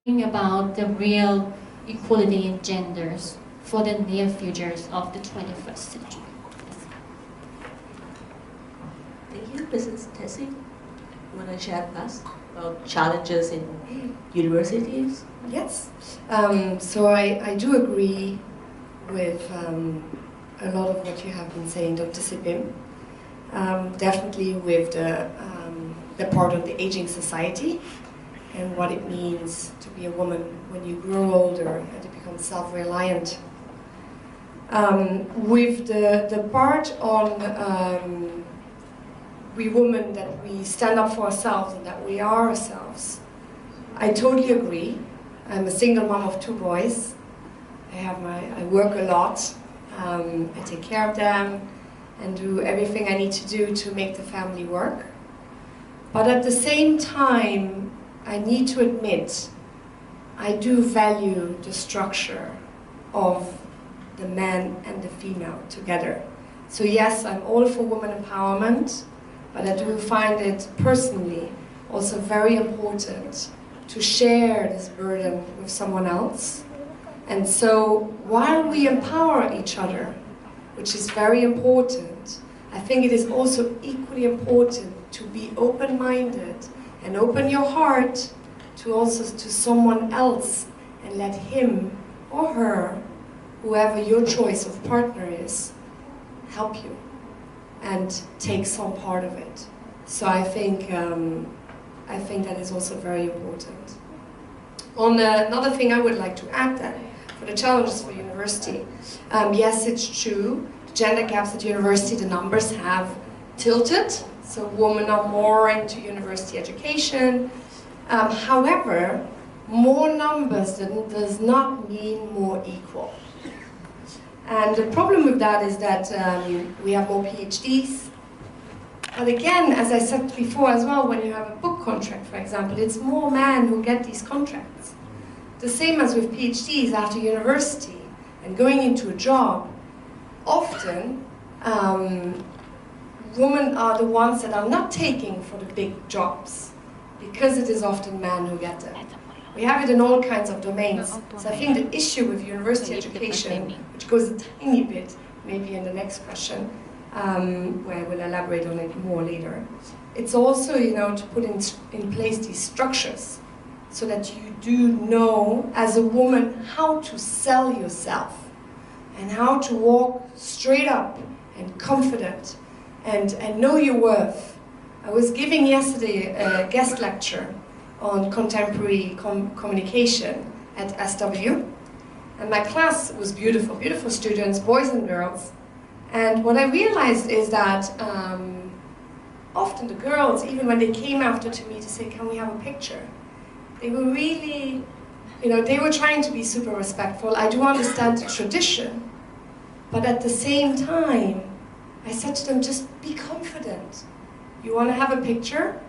about the real equality in genders for the near futures of the 21st century. Thank you, Mrs. Tessie. You want to share with us about challenges in universities? Yes. So I do agree with a lot of what you have been saying, Dr. Sipim. Definitely with the part of the aging society and what it means to be a woman when you grow older and to become self-reliant. With the part on we women, that we stand up for ourselves and that we are ourselves, I totally agree. I'm a single mom of 2 boys. I work a lot. I take care of them and do everything I need to do to make the family work. But at the same time, I need to admit, I do value the structure of the man and the female together. So yes, I'm all for women empowerment, but I do find it personally also very important to share this burden with someone else. And so while we empower each other, which is very important, I think it is also equally important to be open-minded and open your heart to someone else and let him or her, whoever your choice of partner is, help you and take some part of it. So I think that is also very important. On another thing I would like to add then, for the challenges for university, yes, it's true, the gender gaps at university, the numbers have tilted, so women are more into university education. However, more numbers does not mean more equal. And the problem with that is that we have more PhDs. But again, as I said before as well, when you have a book contract, for example, it's more men who get these contracts. The same as with PhDs after university and going into a job. Often, women are the ones that are not taking for the big jobs because it is often men who get them. We have it in all kinds of domains. So I think the issue with university education, which goes a tiny bit, maybe in the next question, where I will elaborate on it more later, it's also, to put in place these structures so that you do know, as a woman, how to sell yourself and how to walk straight up and confident and know your worth. I was giving yesterday a guest lecture on contemporary communication at SW. And my class was beautiful, beautiful students, boys and girls. And what I realized is that often the girls, even when they came after to me to say, can we have a picture? They were really, they were trying to be super respectful. I do understand the tradition, but at the same time, I said to them, just be confident. You want to have a picture?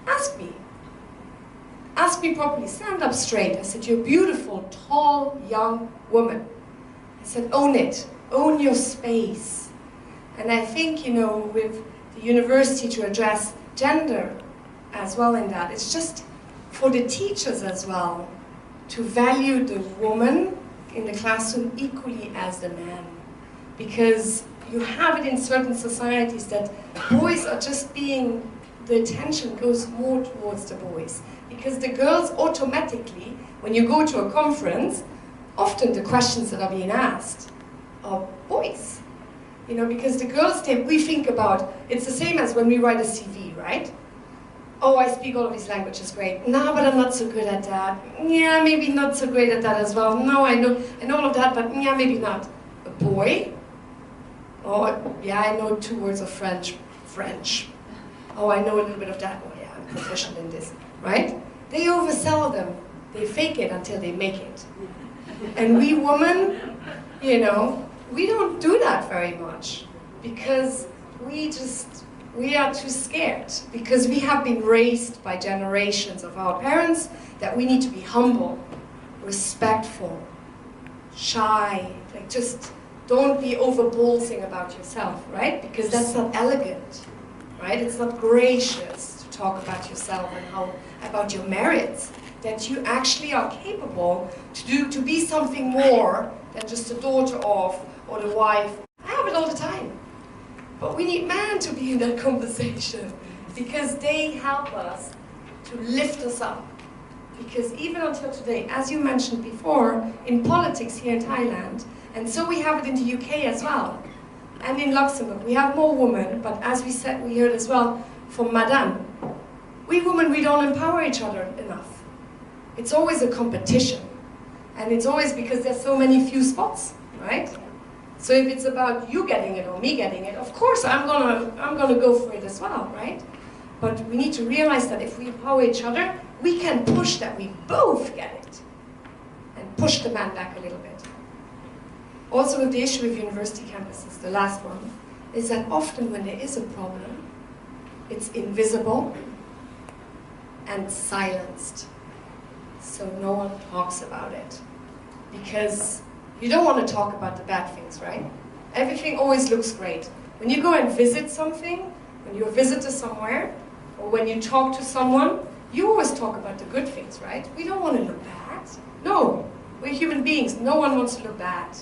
Ask me. Ask me properly, stand up straight. I said, you're a beautiful, tall, young woman. I said, own it, own your space. And I think, with the university to address gender as well in that, it's just for the teachers as well to value the woman in the classroom equally as the man. Because you have it in certain societies that boys are just being, the attention goes more towards the boys. Because the girls automatically, when you go to a conference, often the questions that are being asked are boys. Because the girls, we think about, it's the same as when we write a CV, right? Oh, I speak all of these languages, great. No, but I'm not so good at that. Yeah, maybe not so great at that as well. No, I know all of that, but yeah, maybe not. A boy? Oh, yeah, I know 2 words of French. Oh, I know a little bit of that. Oh, yeah, I'm proficient in this, right? They oversell them. They fake it until they make it. And we women, we don't do that very much because we are too scared, because we have been raised by generations of our parents that we need to be humble, respectful, shy, just don't be over-bolsing about yourself, right? Because that's not elegant, right? It's not gracious to talk about yourself and about your merits. that you actually are capable to be something more than just the daughter of or the wife. I have it all the time. But we need men to be in that conversation because they help us to lift us up. Because even until today, as you mentioned before, in politics here in Thailand, and so we have it in the UK as well, and in Luxembourg, we have more women, but as we said, we heard as well from Madame, we women, we don't empower each other enough. It's always a competition. And it's always because there's so many few spots, right? So if it's about you getting it or me getting it, of course I'm gonna go for it as well, right? But we need to realize that if we empower each other, we can push that we both get it. And push the man back a little bit. Also with the issue of university campuses, the last one, is that often when there is a problem, it's invisible and silenced. So no one talks about it. Because you don't want to talk about the bad things, right? Everything always looks great. When you go and visit something, when you're a visitor somewhere, or when you talk to someone, you always talk about the good things, right? We don't want to look bad. No, we're human beings. No one wants to look bad.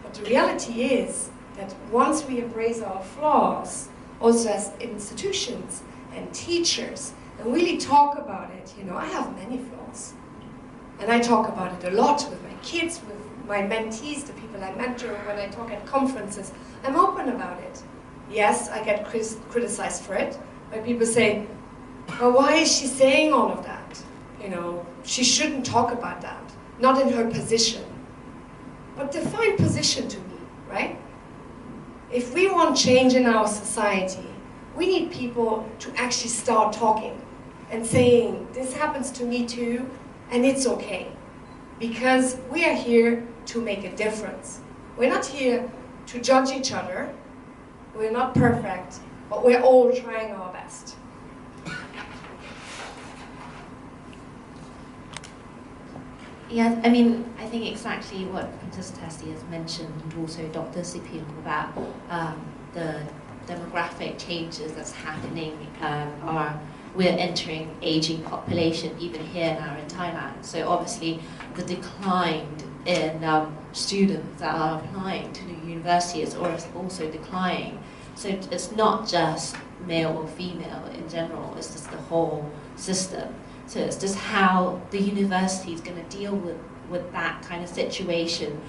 But the reality is that once we embrace our flaws, also as institutions and teachers, and really talk about it, you know, I have many flaws. And I talk about it a lot with my kids, with my mentees, the people I mentor, when I talk at conferences. I'm open about it. Yes, I get criticized for it, but people say, well, why is she saying all of that? You know, she shouldn't talk about that, not in her position. But define position to me, right? If we want change in our society, we need people to actually start talking and saying, this happens to me too, and it's okay. Because we are here to make a difference. We're not here to judge each other. We're not perfect, but we're all trying our best. Yeah, I mean, I think exactly what Princess Tessie has mentioned, and also Dr. Sipil, about the demographic changes that's happening. We're entering aging population even here now in Thailand. So obviously the decline in students that are applying to the university is also declining. So it's not just male or female in general, it's just the whole system. So it's just how the university is going to deal with that kind of situation.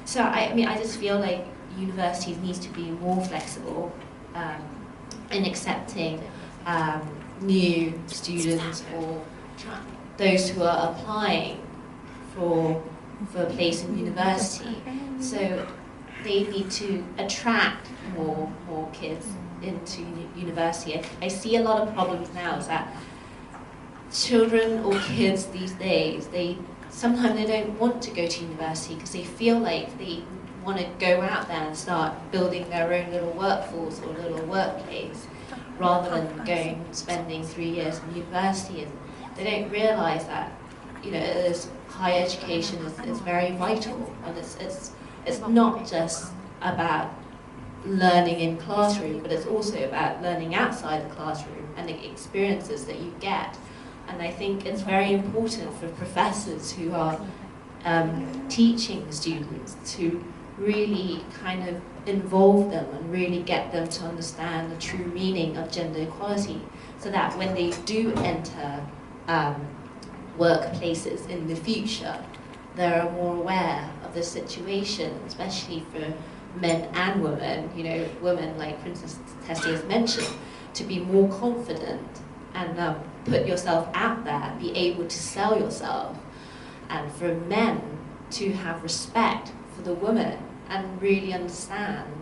So I mean, I just feel like universities need to be more flexible in accepting new students or those who are applying for a place in university. So they need to attract more kids into university. I see a lot of problems now is that children or kids these days, sometimes they don't want to go to university because they feel like they want to go out there and start building their own little workforce or little workplace rather than spending 3 years in university. And they don't realize that, you know, higher education is very vital, and it's not just about learning in classroom, but it's also about learning outside the classroom and the experiences that you get. And I think it's very important for professors who are teaching students to really kind of involve them and really get them to understand the true meaning of gender equality, so that when they do enter workplaces in the future, they're more aware of the situation, especially for men and women, you know, women like Princess Tessie has mentioned, to be more confident and put yourself out there, be able to sell yourself, and for men to have respect for the woman and really understand.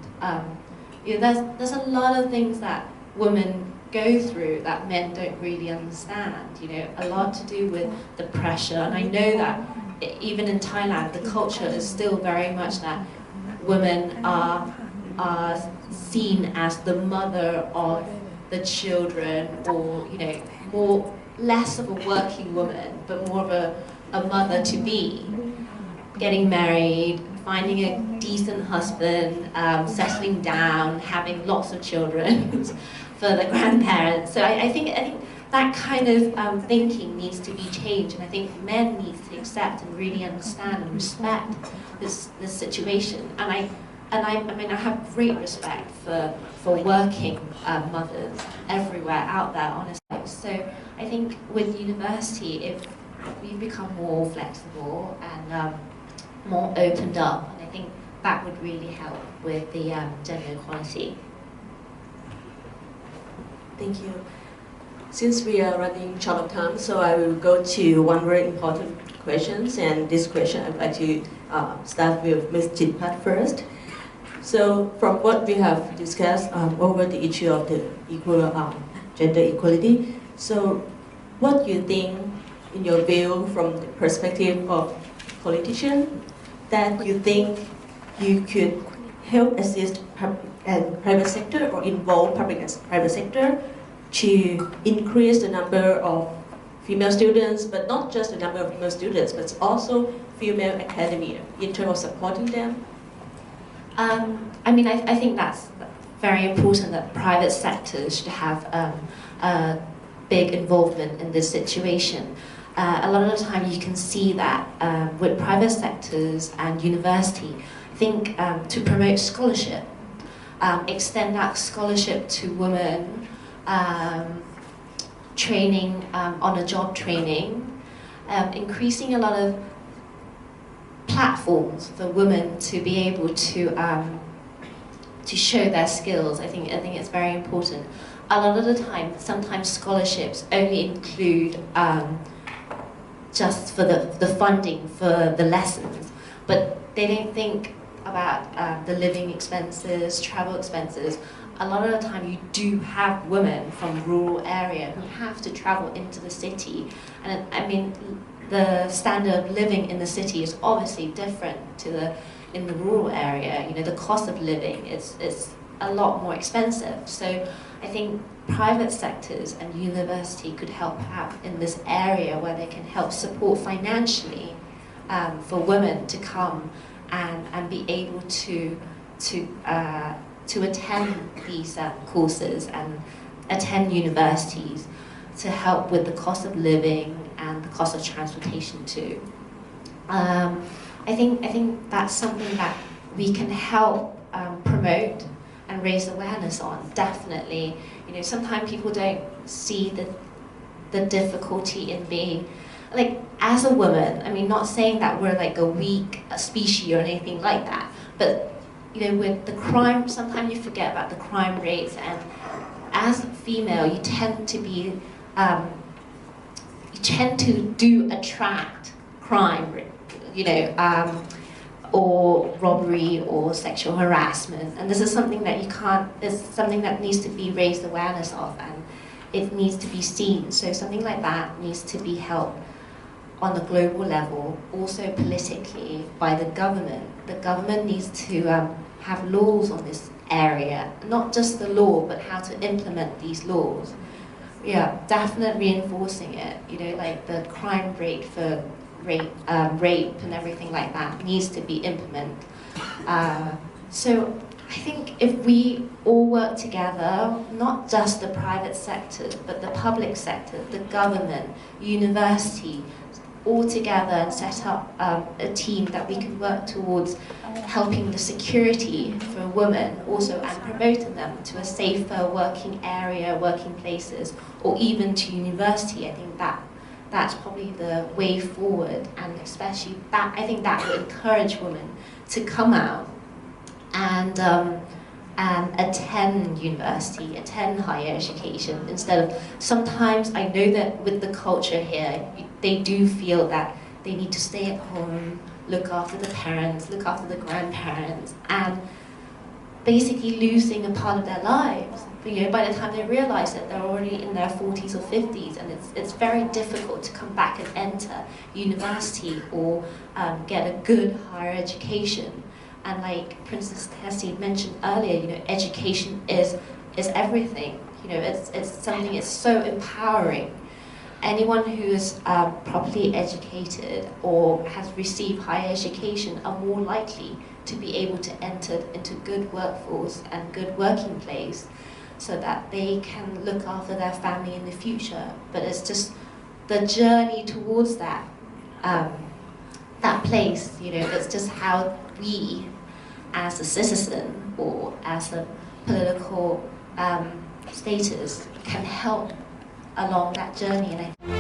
You know, there's a lot of things that women go through that men don't really understand. You know, a lot to do with the pressure, and I know that even in Thailand, the culture is still very much that women are seen as the mother of the children, or, you know, less of a working woman, but more of a mother to be, getting married, finding a decent husband, settling down, having lots of children for the grandparents. So I think that kind of thinking needs to be changed, and I think men need to accept and really understand and respect this situation. And I mean, I have great respect for working mothers everywhere out there, honestly. So I think with university, if we become more flexible and more opened up, and I think that would really help with the gender equality. Thank you. Since we are running short of time, so I will go to one very important question. And this question, I'd like to start with Ms. Jinpat first. So from what we have discussed over the issue of the gender equality, so what do you think, in your view, from the perspective of politicians, that you think you could help assist public and private sector or involve public and private sector to increase the number of female students, but not just the number of female students, but also female academia in terms of supporting them? I mean, I think that's very important that private sectors should have a big involvement in this situation. A lot of the time you can see that with private sectors and university, I think to promote scholarship, extend that scholarship to women, training on a job training, increasing a lot of platforms for women to be able to show their skills. I think it's very important. A lot of the time, sometimes scholarships only include just for the funding for the lessons, but they don't think about the living expenses, travel expenses. A lot of the time you do have women from rural area who have to travel into the city, and I mean the standard of living in the city is obviously different to in the rural area. You know, the cost of living is a lot more expensive. So I think private sectors and university could help out in this area where they can help support financially for women to come and be able to attend these courses and attend universities to help with the cost of living and the cost of transportation too. I think that's something that we can help promote and raise awareness on, definitely. You know, sometimes people don't see the difficulty in being, like, as a woman, I mean, not saying that we're like a weak species or anything like that, but you know, with the crime, sometimes you forget about the crime rates, and as a female, you tend to attract crime, you know, or robbery or sexual harassment, and this is something that it's something that needs to be raised awareness of, and it needs to be seen. So something like that needs to be helped on the global level, also politically by the government. The government needs to have laws on this area, not just the law, but how to implement these laws. Yeah, definitely reinforcing it. You know, like the crime rate for rape and everything like that needs to be implemented. So I think if we all work together, not just the private sector, but the public sector, the government, university, all together and set up a team that we can work towards helping the security for women also, and promoting them to a safer working area, working places, or even to university. I think that's probably the way forward, and especially that, I think that will encourage women to come out and attend university, attend higher education, instead of, sometimes I know that with the culture here, they do feel that they need to stay at home, look after the parents, look after the grandparents, and basically losing a part of their lives. You know, by the time they realize that they're already in their 40s or 50s, and it's very difficult to come back and enter university or get a good higher education. And like Princess Tessie mentioned earlier, you know, education is everything. You know, it's something, it's so empowering. Anyone who is properly educated or has received higher education are more likely to be able to enter into good workforce and good working place. so that they can look after their family in the future. But it's just the journey towards that that place, you know, it's just how we as a citizen or as a political status can help along that journey. And